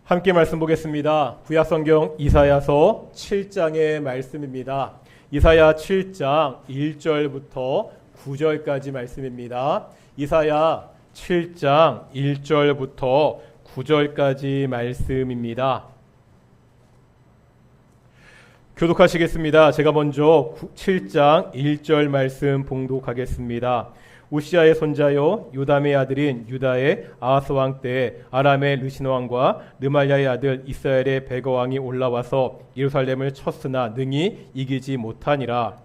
함께 말씀 보겠습니다. 구약성경 이사야서 7장의 말씀입니다. 이사야 7장 1절부터 9절까지 말씀입니다. 이사야 7장 1절부터 9절까지 말씀입니다. 교독하시겠습니다. 제가 먼저 7장 1절 말씀 봉독하겠습니다. 우시아의 손자요 요담의 아들인 유다의 아하스 왕 때 아람의 르신 왕과 르말야의 아들 이스라엘의 베거 왕이 올라와서 예루살렘을 쳤으나 능히 이기지 못하니라.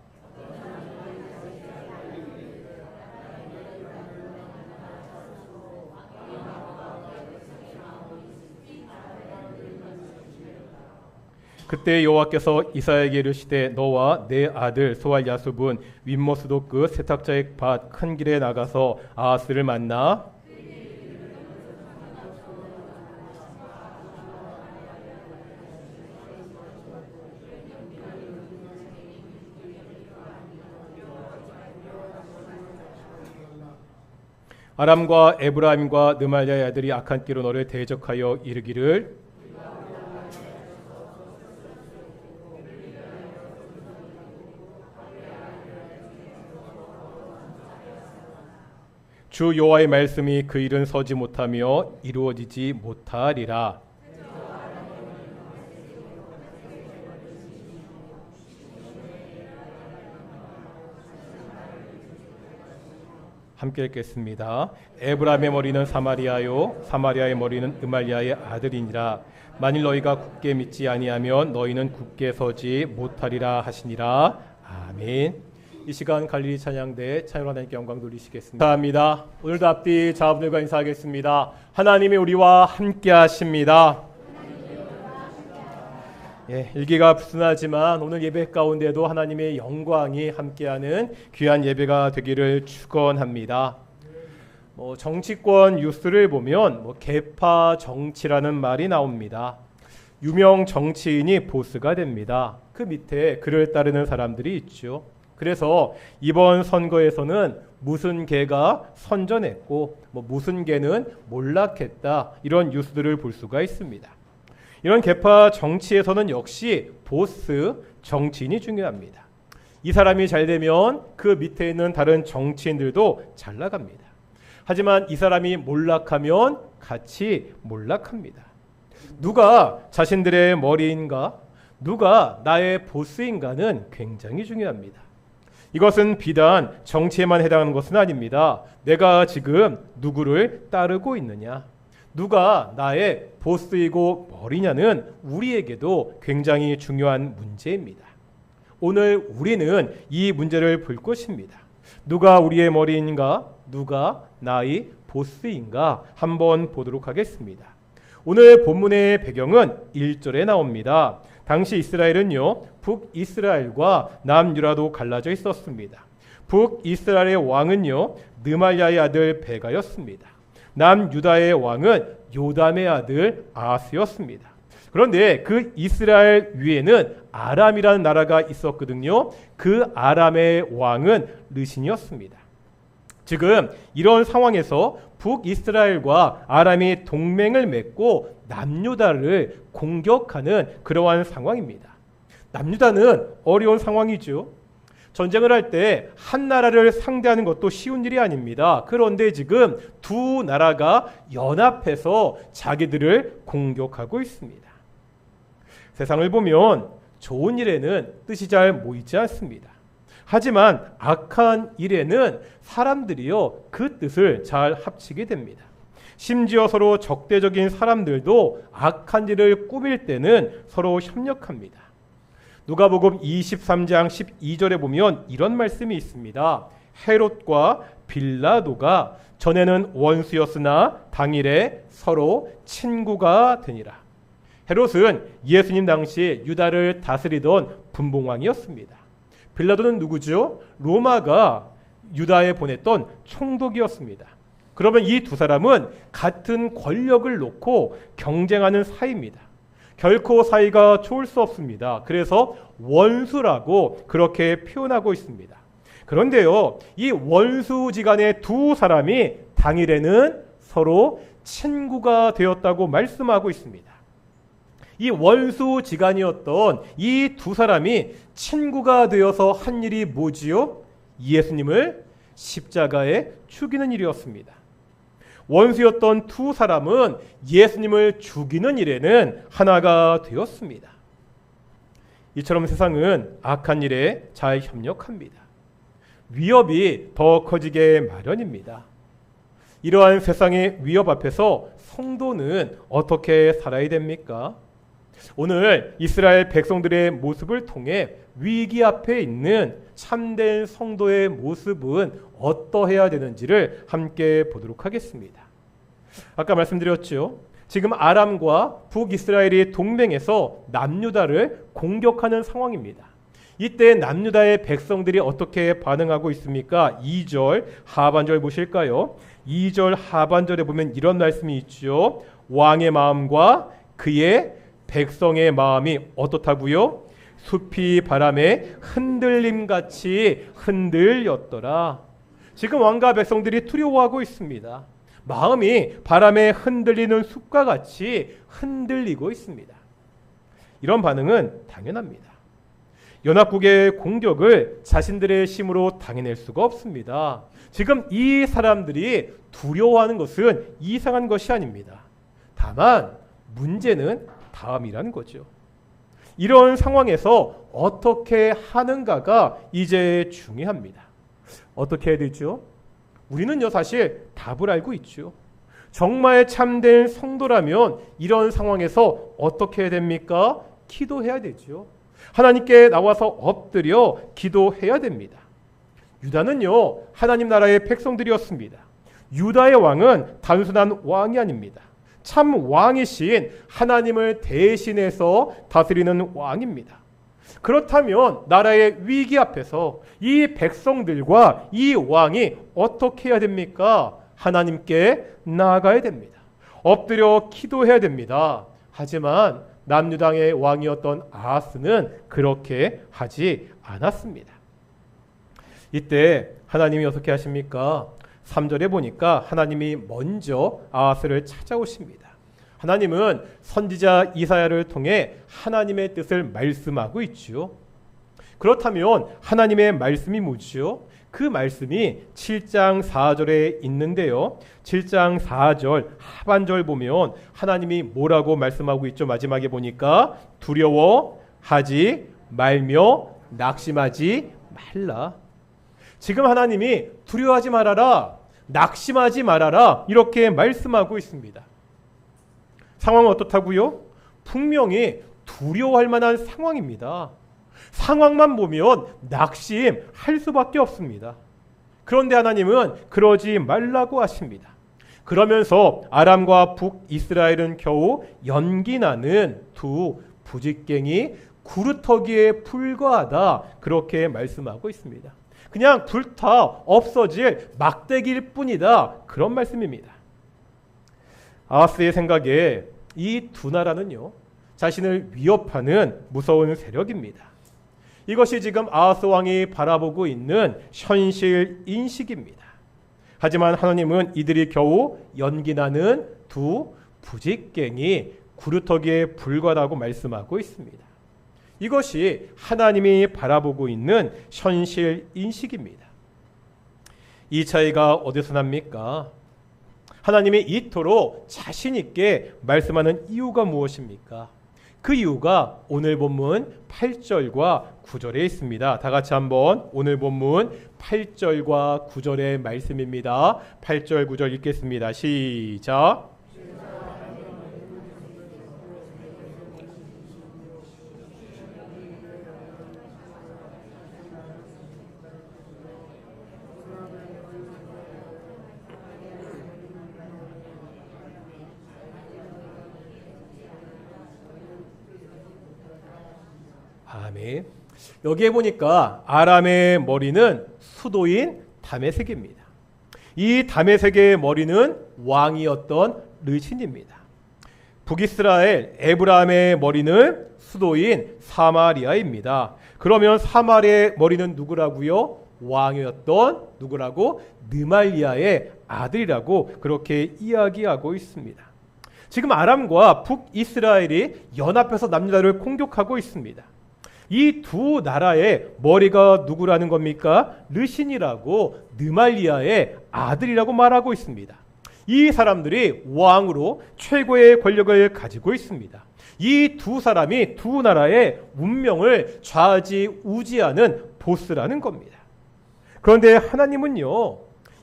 그때 여호와께서 이사야에게 이르시되 너와 내 아들 소알 야숲은 윗모스도 끝 세탁자의 밭 큰 길에 나가서 아하스를 만나 아람과 에브라임과 느말랴의 아들이 악한 길로 너를 대적하여 이르기를 주 여호와의 말씀이 그 일은 서지 못하며 이루어지지 못하리라. 함께 읽겠습니다. 에브라임의 머리는 사마리아요 사마리아의 머리는 느말랴의 아들이니라. 만일 너희가 굳게 믿지 아니하면 너희는 굳게 서지 못하리라 하시니라. 아멘. 이 시간 갈릴리 찬양대 찬양으로 하나님께 영광 돌리시겠습니다. 감사합니다. 오늘도 앞뒤 자분들과 인사하겠습니다. 하나님이 우리와 함께 하십니다. 일기가 불순하지만 오늘 예배 가운데도 하나님의 영광이 함께하는 귀한 예배가 되기를 축원합니다. 정치권 뉴스를 보면 개파 정치라는 말이 나옵니다. 유명 정치인이 보스가 됩니다. 그 밑에 그를 따르는 사람들이 있죠. 그래서 이번 선거에서는 무슨 개가 선전했고 무슨 개는 몰락했다, 이런 뉴스들을 볼 수가 있습니다. 이런 개파 정치에서는 역시 보스 정치인이 중요합니다. 이 사람이 잘 되면 그 밑에 있는 다른 정치인들도 잘 나갑니다. 하지만 이 사람이 몰락하면 같이 몰락합니다. 누가 자신들의 머리인가, 누가 나의 보스인가는 굉장히 중요합니다. 이것은 비단 정치에만 해당하는 것은 아닙니다. 내가 지금 누구를 따르고 있느냐, 누가 나의 보스이고 머리냐는 우리에게도 굉장히 중요한 문제입니다. 오늘 우리는 이 문제를 볼 것입니다. 누가 우리의 머리인가, 누가 나의 보스인가 한번 보도록 하겠습니다. 오늘 본문의 배경은 1절에 나옵니다. 당시 이스라엘은요, 북이스라엘과 남유다로 갈라져 있었습니다. 북이스라엘의 왕은요, 느말랴의 아들 베가였습니다. 남유다의 왕은 요담의 아들 아하스였습니다. 그런데 그 이스라엘 위에는 아람이라는 나라가 있었거든요. 그 아람의 왕은 르신이었습니다. 지금 이런 상황에서 북이스라엘과 아람이 동맹을 맺고 남유다를 공격하는 그러한 상황입니다. 남유다는 어려운 상황이죠. 전쟁을 할 때 한 나라를 상대하는 것도 쉬운 일이 아닙니다. 그런데 지금 두 나라가 연합해서 자기들을 공격하고 있습니다. 세상을 보면 좋은 일에는 뜻이 잘 모이지 않습니다. 하지만 악한 일에는 사람들이요, 그 뜻을 잘 합치게 됩니다. 심지어 서로 적대적인 사람들도 악한 일을 꾸밀 때는 서로 협력합니다. 누가복음 23장 12절에 보면 이런 말씀이 있습니다. 헤롯과 빌라도가 전에는 원수였으나 당일에 서로 친구가 되니라. 헤롯은 예수님 당시 유다를 다스리던 분봉왕이었습니다. 빌라도는 누구죠? 로마가 유다에 보냈던 총독이었습니다. 그러면 이 두 사람은 같은 권력을 놓고 경쟁하는 사이입니다. 결코 사이가 좋을 수 없습니다. 그래서 원수라고 그렇게 표현하고 있습니다. 그런데요, 이 원수지간의 두 사람이 당일에는 서로 친구가 되었다고 말씀하고 있습니다. 이 원수지간이었던 이 두 사람이 친구가 되어서 한 일이 뭐지요? 예수님을 십자가에 죽이는 일이었습니다. 원수였던 두 사람은 예수님을 죽이는 일에는 하나가 되었습니다. 이처럼 세상은 악한 일에 잘 협력합니다. 위협이 더 커지게 마련입니다. 이러한 세상의 위협 앞에서 성도는 어떻게 살아야 됩니까? 오늘 이스라엘 백성들의 모습을 통해 위기 앞에 있는 참된 성도의 모습은 어떠해야 되는지를 함께 보도록 하겠습니다. 아까 말씀드렸죠. 지금 아람과 북이스라엘이 동맹해서 남유다를 공격하는 상황입니다. 이때 남유다의 백성들이 어떻게 반응하고 있습니까? 2절 하반절 보실까요? 2절 하반절에 보면 이런 말씀이 있죠. 왕의 마음과 그의 백성의 마음이 어떻다고요? 숲이 바람에 흔들림같이 흔들렸더라. 지금 왕과 백성들이 두려워하고 있습니다. 마음이 바람에 흔들리는 숲과 같이 흔들리고 있습니다. 이런 반응은 당연합니다. 연합국의 공격을 자신들의 힘으로 당해낼 수가 없습니다. 지금 이 사람들이 두려워하는 것은 이상한 것이 아닙니다. 다만 문제는 다음이라는 거죠. 이런 상황에서 어떻게 하는가가 이제 중요합니다. 어떻게 해야 되죠? 우리는요 사실 답을 알고 있죠. 정말 참된 성도라면 이런 상황에서 어떻게 해야 됩니까? 기도해야 되죠. 하나님께 나와서 엎드려 기도해야 됩니다. 유다는요 하나님 나라의 백성들이었습니다. 유다의 왕은 단순한 왕이 아닙니다. 참 왕이신 하나님을 대신해서 다스리는 왕입니다. 그렇다면 나라의 위기 앞에서 이 백성들과 이 왕이 어떻게 해야 됩니까? 하나님께 나아가야 됩니다. 엎드려 기도해야 됩니다. 하지만 남유다의 왕이었던 아하스는 그렇게 하지 않았습니다. 이때 하나님이 어떻게 하십니까? 3절에 보니까 하나님이 먼저 아하스를 찾아오십니다. 하나님은 선지자 이사야를 통해 하나님의 뜻을 말씀하고 있죠. 그렇다면 하나님의 말씀이 뭐죠? 그 말씀이 7장 4절에 있는데요. 7장 4절 하반절 보면 하나님이 뭐라고 말씀하고 있죠? 마지막에 보니까 두려워하지 말며 낙심하지 말라. 지금 하나님이 두려워하지 말아라, 낙심하지 말아라 이렇게 말씀하고 있습니다. 상황은 어떻다고요? 분명히 두려워할 만한 상황입니다. 상황만 보면 낙심할 수밖에 없습니다. 그런데 하나님은 그러지 말라고 하십니다. 그러면서 아람과 북이스라엘은 겨우 연기나는 두 부직갱이 구루터기에 불과하다 그렇게 말씀하고 있습니다. 그냥 불타 없어질 막대기일 뿐이다 그런 말씀입니다. 아하스의 생각에 이 두 나라는요 자신을 위협하는 무서운 세력입니다. 이것이 지금 아하스 왕이 바라보고 있는 현실 인식입니다. 하지만 하나님은 이들이 겨우 연기나는 두 부직갱이 구루터기에 불과하다고 말씀하고 있습니다. 이것이 하나님이 바라보고 있는 현실 인식입니다. 이 차이가 어디서 납니까? 하나님이 이토록 자신 있게 말씀하는 이유가 무엇입니까? 그 이유가 오늘 본문 8절과 9절에 있습니다. 다 같이 한번 오늘 본문 8절과 9절의 말씀입니다. 8절 9절 읽겠습니다. 시작. 아멘. 여기에 보니까 아람의 머리는 수도인 다메섹입니다. 이 다메섹의 머리는 왕이었던 르신입니다. 북이스라엘 에브라임의 머리는 수도인 사마리아입니다. 그러면 사마리아의 머리는 누구라고요? 왕이었던 누구라고? 느말리아의 아들이라고 그렇게 이야기하고 있습니다. 지금 아람과 북이스라엘이 연합해서 남유다를 공격하고 있습니다. 이 두 나라의 머리가 누구라는 겁니까? 르신이라고 느말리아의 아들이라고 말하고 있습니다. 이 사람들이 왕으로 최고의 권력을 가지고 있습니다. 이 두 사람이 두 나라의 운명을 좌지우지하는 보스라는 겁니다. 그런데 하나님은요,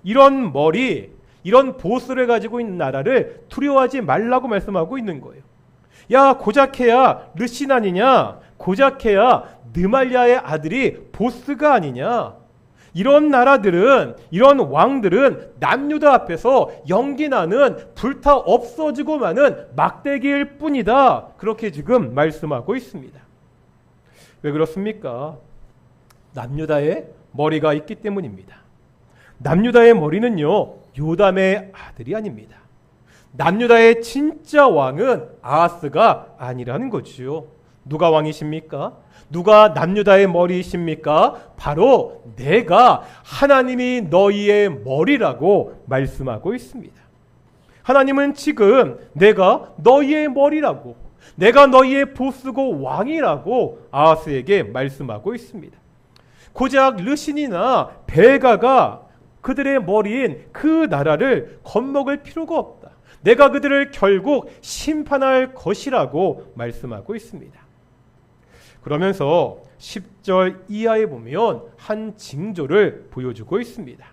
이런 머리, 이런 보스를 가지고 있는 나라를 두려워하지 말라고 말씀하고 있는 거예요. 야, 고작해야 르신 아니냐? 고작해야 느말리아의 아들이 보스가 아니냐? 이런 나라들은, 이런 왕들은 남유다 앞에서 연기나는 불타 없어지고 마는 막대기일 뿐이다. 그렇게 지금 말씀하고 있습니다. 왜 그렇습니까? 남유다의 머리가 있기 때문입니다. 남유다의 머리는요, 요담의 아들이 아닙니다. 남유다의 진짜 왕은 아하스가 아니라는 거지요. 누가 왕이십니까? 누가 남유다의 머리이십니까? 바로 내가 하나님이 너희의 머리라고 말씀하고 있습니다. 하나님은 지금 내가 너희의 머리라고, 내가 너희의 보스고 왕이라고 아하스에게 말씀하고 있습니다. 고작 르신이나 베가가 그들의 머리인 그 나라를 겁먹을 필요가 없다. 내가 그들을 결국 심판할 것이라고 말씀하고 있습니다. 그러면서 10절 이하에 보면 한 징조를 보여주고 있습니다.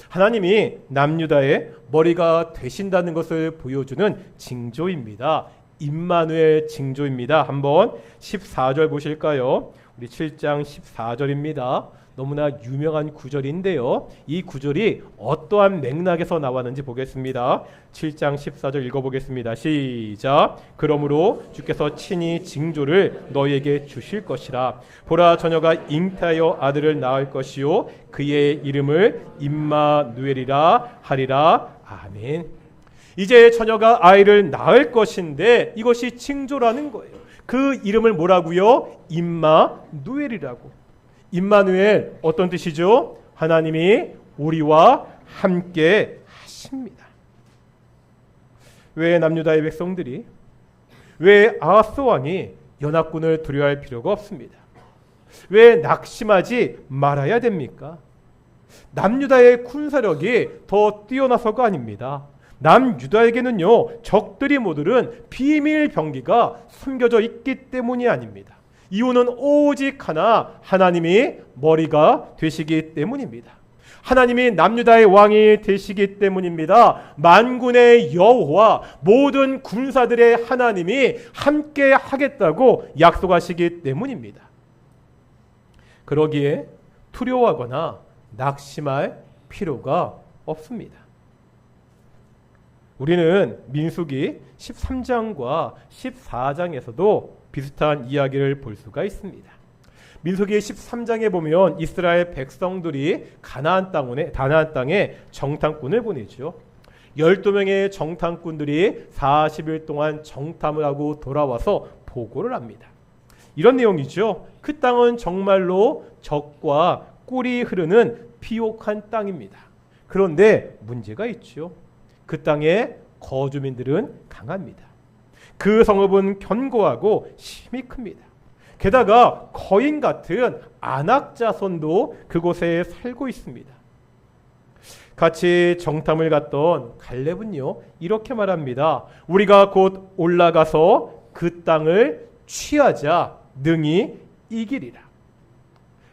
하나님이 남유다의 머리가 되신다는 것을 보여주는 징조입니다. 임마누엘 징조입니다. 한번 14절 보실까요? 우리 7장 14절입니다. 너무나 유명한 구절인데요. 이 구절이 어떠한 맥락에서 나왔는지 보겠습니다. 7장 14절 읽어보겠습니다. 시작. 그러므로 주께서 친히 징조를 너희에게 주실 것이라. 보라, 처녀가 잉태하여 아들을 낳을 것이요 그의 이름을 임마누엘이라 하리라. 아멘. 이제 처녀가 아이를 낳을 것인데 이것이 징조라는 거예요. 그 이름을 뭐라고요? 임마누엘이라고. 임마누엘 어떤 뜻이죠? 하나님이 우리와 함께 하십니다. 왜 남유다의 백성들이, 왜 아하스 왕이 연합군을 두려워할 필요가 없습니다. 왜 낙심하지 말아야 됩니까? 남유다의 군사력이 더 뛰어나서가 아닙니다. 남유다에게는요, 적들이 모두는 비밀 병기가 숨겨져 있기 때문이 아닙니다. 이유는 오직 하나, 하나님이 머리가 되시기 때문입니다. 하나님이 남유다의 왕이 되시기 때문입니다. 만군의 여호와, 모든 군사들의 하나님이 함께 하겠다고 약속하시기 때문입니다. 그러기에 두려워하거나 낙심할 필요가 없습니다. 우리는 민수기 13장과 14장에서도 비슷한 이야기를 볼 수가 있습니다. 민수기 13장에 보면 이스라엘 백성들이 가나안 땅에 정탐꾼을 보내죠. 12명의 정탐꾼들이 40일 동안 정탐을 하고 돌아와서 보고를 합니다. 이런 내용이죠. 그 땅은 정말로 적과 꿀이 흐르는 비옥한 땅입니다. 그런데 문제가 있죠. 그 땅의 거주민들은 강합니다. 그 성읍은 견고하고 힘이 큽니다. 게다가 거인 같은 아낙 자손도 그곳에 살고 있습니다. 같이 정탐을 갔던 갈렙은요, 이렇게 말합니다. 우리가 곧 올라가서 그 땅을 취하자 능히 이기리라.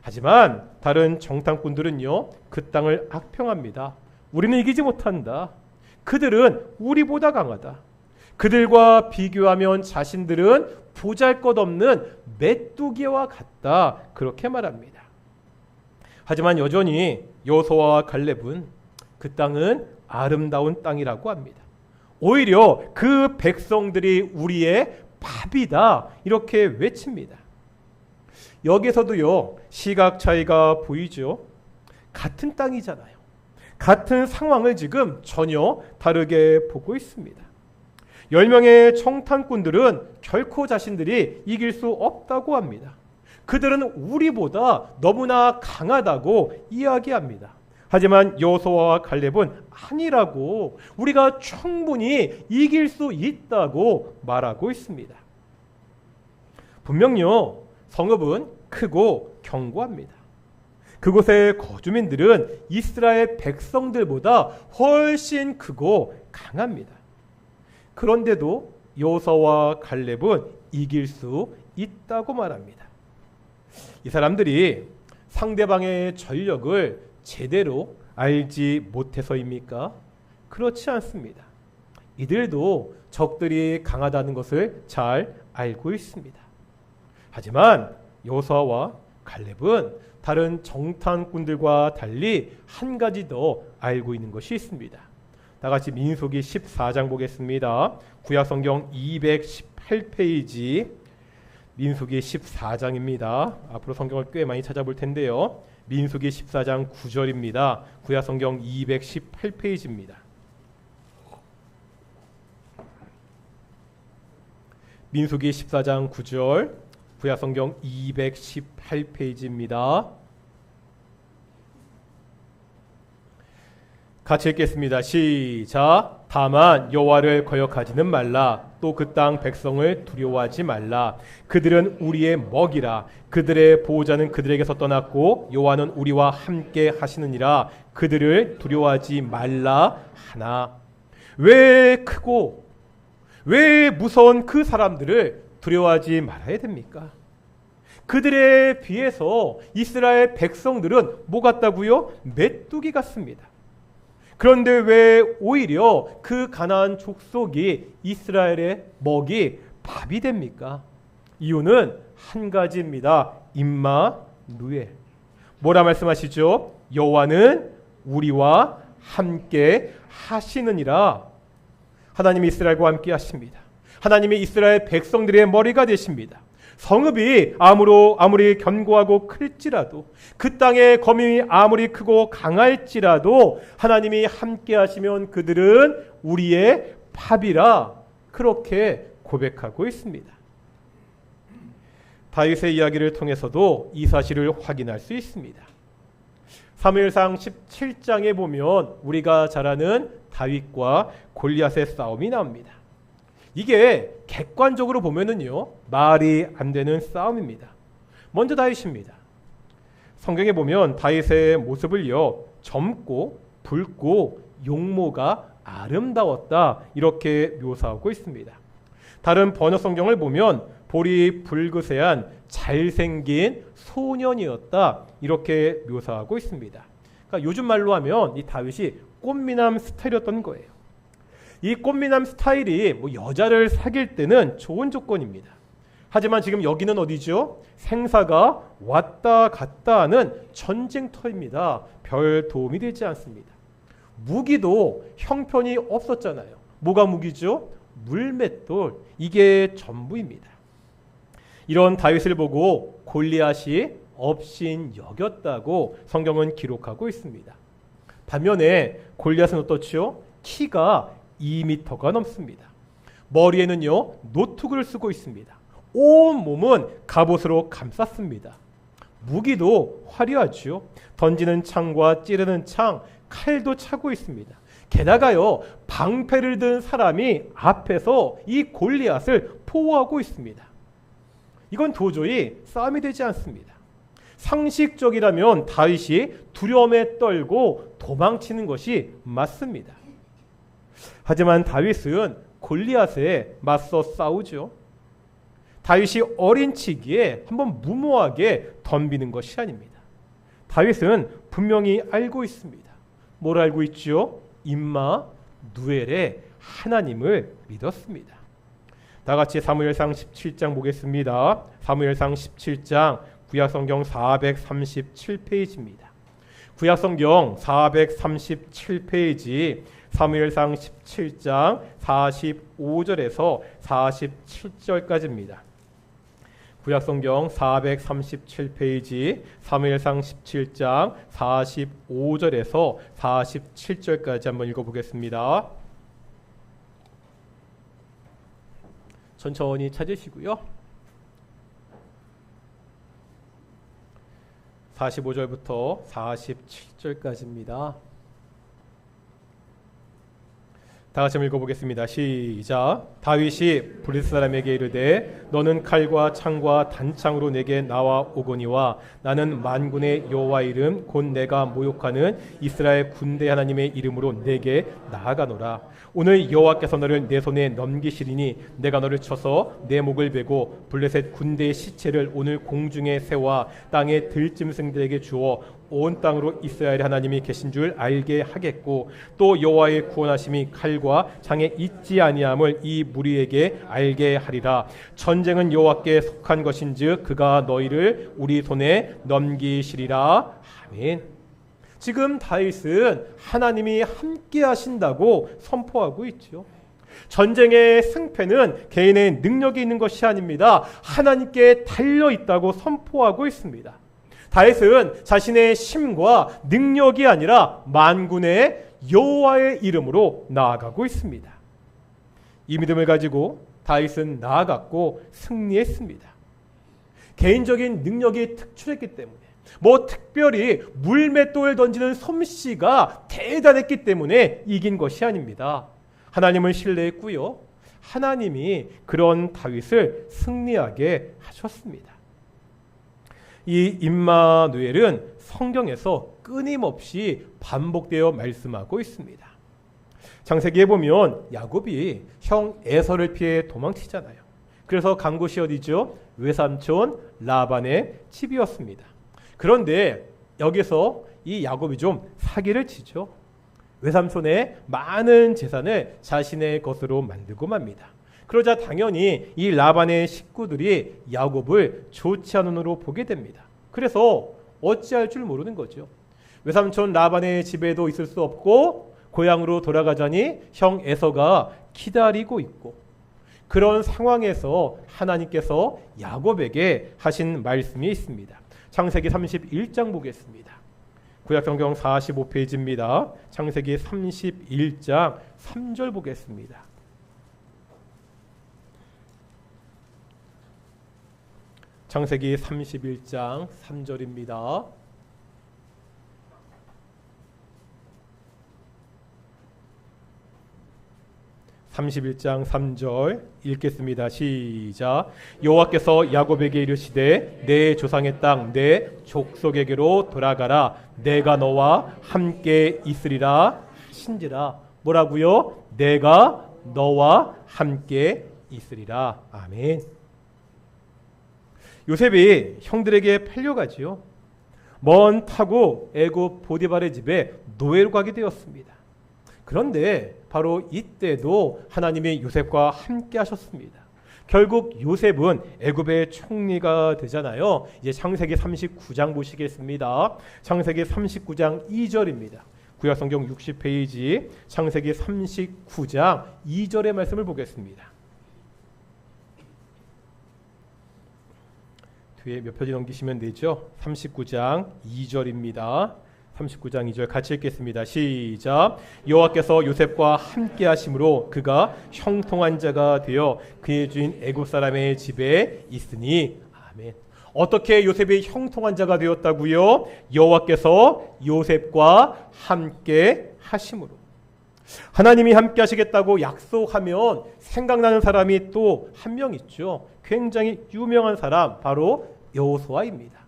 하지만 다른 정탐꾼들은요, 그 땅을 악평합니다. 우리는 이기지 못한다. 그들은 우리보다 강하다. 그들과 비교하면 자신들은 보잘것없는 메뚜기와 같다. 그렇게 말합니다. 하지만 여전히 여호수아와 갈렙은 그 땅은 아름다운 땅이라고 합니다. 오히려 그 백성들이 우리의 밥이다. 이렇게 외칩니다. 여기서도요, 시각 차이가 보이죠. 같은 땅이잖아요. 같은 상황을 지금 전혀 다르게 보고 있습니다. 10명의 정탐꾼들은 결코 자신들이 이길 수 없다고 합니다. 그들은 우리보다 너무나 강하다고 이야기합니다. 하지만 여호수아와 칼렙은 아니라고, 우리가 충분히 이길 수 있다고 말하고 있습니다. 분명히요, 성읍은 크고 견고합니다. 그곳의 거주민들은 이스라엘 백성들보다 훨씬 크고 강합니다. 그런데도 여호수아와 칼렙은 이길 수 있다고 말합니다. 이 사람들이 상대방의 전력을 제대로 알지 못해서입니까? 그렇지 않습니다. 이들도 적들이 강하다는 것을 잘 알고 있습니다. 하지만 여호수아와 칼렙은 다른 정탐꾼들과 달리 한 가지 더 알고 있는 것이 있습니다. 다 같이 민수기 14장 보겠습니다. 구약성경 218페이지 민수기 14장입니다. 앞으로 성경을 꽤 많이 찾아볼 텐데요. 민수기 14장 9절입니다. 구약성경 218페이지입니다. 민수기 14장 9절, 구약성경 218페이지입니다. 같이 읽겠습니다. 시작. 다만 여호와를 거역하지는 말라. 또 그 땅 백성을 두려워하지 말라. 그들은 우리의 먹이라. 그들의 보호자는 그들에게서 떠났고 여호와는 우리와 함께 하시느니라. 그들을 두려워하지 말라 하나. 왜 크고 왜 무서운 그 사람들을 두려워하지 말아야 됩니까? 그들에 비해서 이스라엘 백성들은 뭐 같다고요? 메뚜기 같습니다. 그런데 왜 오히려 그 가나안 족속이 이스라엘의 먹이 밥이 됩니까? 이유는 한 가지입니다. 임마누엘. 뭐라 말씀하시죠? 여호와는 우리와 함께 하시느니라. 하나님이 이스라엘과 함께 하십니다. 하나님이 이스라엘 백성들의 머리가 되십니다. 성읍이 아무리 견고하고 클지라도, 그 땅의 거민이 아무리 크고 강할지라도 하나님이 함께 하시면 그들은 우리의 밥이라, 그렇게 고백하고 있습니다. 다윗의 이야기를 통해서도 이 사실을 확인할 수 있습니다. 사무엘상 17장에 보면 우리가 잘 아는 다윗과 골리앗의 싸움이 나옵니다. 이게 객관적으로 보면은요, 말이 안 되는 싸움입니다. 먼저 다윗입니다. 성경에 보면 다윗의 모습을요, 젊고 붉고 용모가 아름다웠다, 이렇게 묘사하고 있습니다. 다른 번역 성경을 보면 볼이 붉으세한 잘생긴 소년이었다, 이렇게 묘사하고 있습니다. 그러니까 요즘 말로 하면 이 다윗이 꽃미남 스타일이었던 거예요. 이 꽃미남 스타일이 여자를 사귈 때는 좋은 조건입니다. 하지만 지금 여기는 어디죠? 생사가 왔다 갔다 하는 전쟁터입니다. 별 도움이 되지 않습니다. 무기도 형편이 없었잖아요. 뭐가 무기죠? 물맷돌. 이게 전부입니다. 이런 다윗을 보고 골리앗이 업신여겼다고 성경은 기록하고 있습니다. 반면에 골리앗은 어떻지요? 키가 2m가 넘습니다. 머리에는요, 노트구를 쓰고 있습니다. 온 몸은 갑옷으로 감쌌습니다. 무기도 화려하죠. 던지는 창과 찌르는 창, 칼도 차고 있습니다. 게다가요, 방패를 든 사람이 앞에서 이 골리앗을 포호하고 있습니다. 이건 도저히 싸움이 되지 않습니다. 상식적이라면 다윗이 두려움에 떨고 도망치는 것이 맞습니다. 하지만 다윗은 골리앗에 맞서 싸우죠. 다윗이 어린 치기에 한번 무모하게 덤비는 것이 아닙니다. 다윗은 분명히 알고 있습니다. 뭘 알고 있죠? 임마누엘의 하나님을 믿었습니다. 다 같이 사무엘상 17장 보겠습니다. 사무엘상 17장 구약성경 437페이지입니다. 구약성경 437페이지 사무엘상 17장 45절에서 47절까지입니다. 구약성경 437페이지 사무엘상 17장 45절에서 47절까지 한번 읽어보겠습니다. 천천히 찾으시고요. 45절부터 47절까지입니다. 다 같이 읽어보겠습니다. 시작. 다윗이 블레셋 사람에게 이르되 너는 칼과 창과 단창으로 내게 나와 오거니와 나는 만군의 여호와 이름 곧 내가 모욕하는 이스라엘 군대 하나님의 이름으로 내게 나아가노라. 오늘 여호와께서 너를 내 손에 넘기시리니 내가 너를 쳐서 내 목을 베고 블레셋 군대의 시체를 오늘 공중에 세워 땅의 들짐승들에게 주어 온 땅으로 이스라엘 하나님이 계신 줄 알게 하겠고 또 여호와의 구원하심이 칼과 창에 있지 아니함을 이 무리에게 알게 하리라. 전쟁은 여호와께 속한 것인즉 그가 너희를 우리 손에 넘기시리라. 아멘. 지금 다윗은 하나님이 함께 하신다고 선포하고 있죠. 전쟁의 승패는 개인의 능력이 있는 것이 아닙니다. 하나님께 달려 있다고 선포하고 있습니다. 다윗은 자신의 힘과 능력이 아니라 만군의 여호와의 이름으로 나아가고 있습니다. 이 믿음을 가지고 다윗은 나아갔고 승리했습니다. 개인적인 능력이 특출했기 때문에 특별히 물맷돌을 던지는 솜씨가 대단했기 때문에 이긴 것이 아닙니다. 하나님을 신뢰했고요. 하나님이 그런 다윗을 승리하게 하셨습니다. 이 임마누엘은 성경에서 끊임없이 반복되어 말씀하고 있습니다. 창세기에 보면 야곱이 형 에서를 피해 도망치잖아요. 그래서 간 곳이 어디죠? 외삼촌 라반의 집이었습니다. 그런데 여기서 이 야곱이 좀 사기를 치죠. 외삼촌의 많은 재산을 자신의 것으로 만들고 맙니다. 그러자 당연히 이 라반의 식구들이 야곱을 좋지 않은 눈으로 보게 됩니다. 그래서 어찌할 줄 모르는 거죠. 외삼촌 라반의 집에도 있을 수 없고 고향으로 돌아가자니 형 에서가 기다리고 있고 그런 상황에서 하나님께서 야곱에게 하신 말씀이 있습니다. 창세기 31장 보겠습니다. 구약성경 45페이지입니다. 창세기 31장 3절 보겠습니다. 창세기 31장 3절입니다. (31장 3절) 읽겠습니다. 시작. 여호와께서 야곱에게 이르시되 내 조상의 땅 내 족속에게로 돌아가라. 내가 너와 함께 있으리라 하신지라. 뭐라고요? 내가 너와 함께 있으리라. 아멘. 요셉이 형들에게 팔려가지요. 먼 타고 애굽 보디발의 집에 노예로 가게 되었습니다. 그런데 바로 이때도 하나님이 요셉과 함께 하셨습니다. 결국 요셉은 애굽의 총리가 되잖아요. 이제 창세기 39장 보시겠습니다. 창세기 39장 2절입니다. 구약성경 60페이지 창세기 39장 2절의 말씀을 보겠습니다. 뒤에 몇 페이지 넘기시면 되죠. 39장 2절입니다. 39장 2절 같이 읽겠습니다. 시작. 여호와께서 요셉과 함께 하심으로 그가 형통한 자가 되어 그의 주인 애굽 사람의 집에 있으니. 아멘. 어떻게 요셉이 형통한 자가 되었다고요? 여호와께서 요셉과 함께 하심으로. 하나님이 함께 하시겠다고 약속하면 생각나는 사람이 또 한 명 있죠. 굉장히 유명한 사람, 바로 여호수아입니다.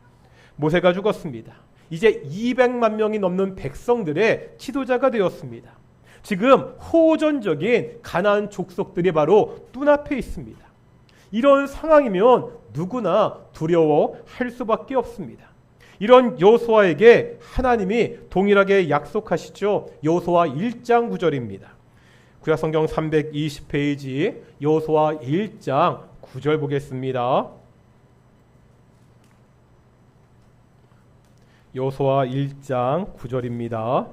모세가 죽었습니다. 이제 200만 명이 넘는 백성들의 지도자가 되었습니다. 지금 호전적인 가나안 족속들이 바로 눈앞에 있습니다. 이런 상황이면 누구나 두려워할 수밖에 없습니다. 이런 여호수아에게 하나님이 동일하게 약속하시죠. 여호수아 1장 9절입니다. 구약성경 320페이지 여호수아 1장 9절 보겠습니다. 여호수아 1장 9절입니다.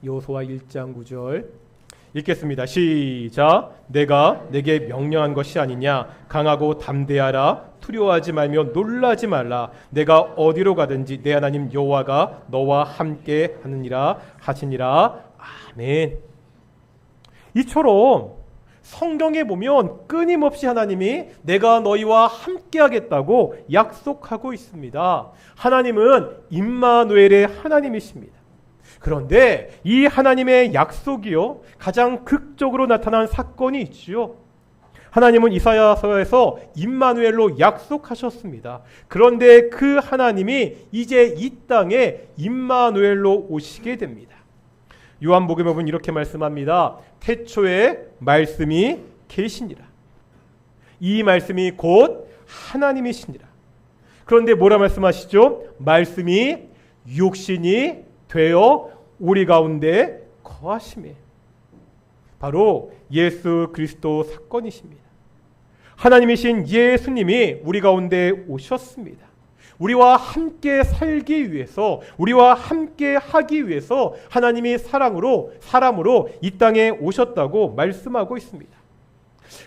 여호수아 1장 9절 읽겠습니다. 시작. 내가 내게 명령한 것이 아니냐. 강하고 담대하라. 두려워하지 말며 놀라지 말라. 내가 어디로 가든지 내 하나님 여호와가 너와 함께 하느니라 하시니라. 아멘. 이처럼 성경에 보면 끊임없이 하나님이 내가 너희와 함께 하겠다고 약속하고 있습니다. 하나님은 임마누엘의 하나님이십니다. 그런데 이 하나님의 약속이요, 가장 극적으로 나타난 사건이 있지요. 하나님은 이사야서에서 임마누엘로 약속하셨습니다. 그런데 그 하나님이 이제 이 땅에 임마누엘로 오시게 됩니다. 요한복음에 보면 이렇게 말씀합니다. 태초에 말씀이 계시니라. 이 말씀이 곧 하나님이시니라. 그런데 뭐라 말씀하시죠? 말씀이 육신이 되어 우리 가운데 거하심에. 바로 예수 그리스도 사건이십니다. 하나님이신 예수님이 우리 가운데 오셨습니다. 우리와 함께 살기 위해서, 우리와 함께 하기 위해서 하나님이 사람으로 이 땅에 오셨다고 말씀하고 있습니다.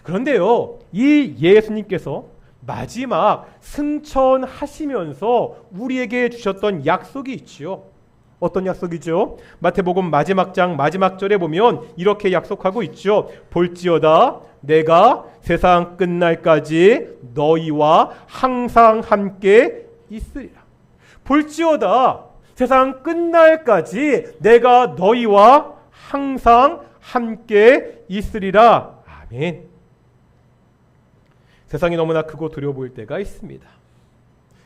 그런데요, 이 예수님께서 마지막 승천하시면서 우리에게 주셨던 약속이 있지요. 어떤 약속이죠? 마태복음 마지막 장 마지막 절에 보면 이렇게 약속하고 있죠. 볼지어다 내가 세상 끝날까지 너희와 항상 함께 있으리라. 볼지어다 세상 끝날까지 내가 너희와 항상 함께 있으리라. 아멘. 세상이 너무나 크고 두려워 보일 때가 있습니다.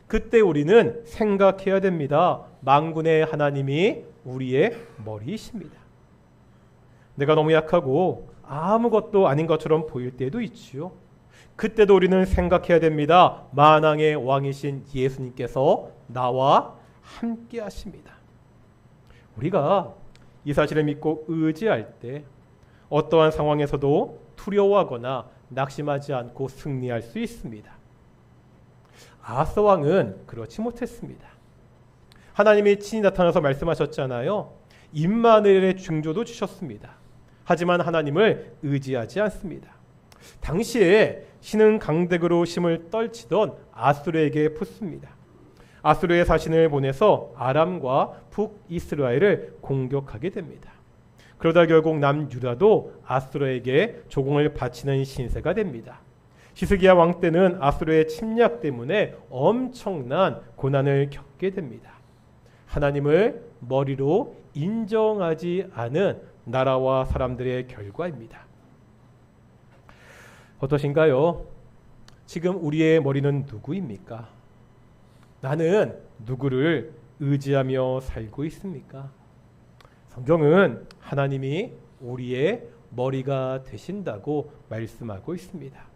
그때 우리는 생각해야 됩니다. 만군의 하나님이 우리의 머리이십니다. 내가 너무 약하고 아무것도 아닌 것처럼 보일 때도 있지요. 그때도 우리는 생각해야 됩니다. 만왕의 왕이신 예수님께서 나와 함께 하십니다. 우리가 이 사실을 믿고 의지할 때 어떠한 상황에서도 두려워하거나 낙심하지 않고 승리할 수 있습니다. 아하스 왕은 그렇지 못했습니다. 하나님이 친히 나타나서 말씀하셨잖아요. 임마누엘의 징조도 주셨습니다. 하지만 하나님을 의지하지 않습니다. 당시에 신은 강대국으로 힘을 떨치던 아수르에게 붙습니다. 아수르의 사신을 보내서 아람과 북이스라엘을 공격하게 됩니다. 그러다 결국 남유다도 아수르에게 조공을 바치는 신세가 됩니다. 히스기야 왕 때는 아수르의 침략 때문에 엄청난 고난을 겪게 됩니다. 하나님을 머리로 인정하지 않은 나라와 사람들의 결과입니다. 어떠신가요? 지금 우리의 머리는 누구입니까? 나는 누구를 의지하며 살고 있습니까? 성경은 하나님이 우리의 머리가 되신다고 말씀하고 있습니다.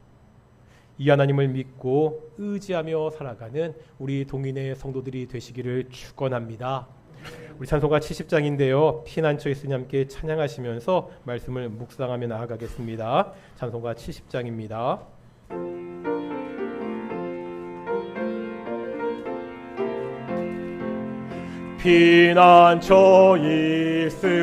이 하나님을 믿고 의지하며 살아가는 우리 동인의 성도들이 되시기를 축원합니다. 우리 찬송가 70장인데요. 피난처 있으니 함께 찬양하시면서 말씀을 묵상하며 나아가겠습니다. 찬송가 70장입니다. 피난처 있으니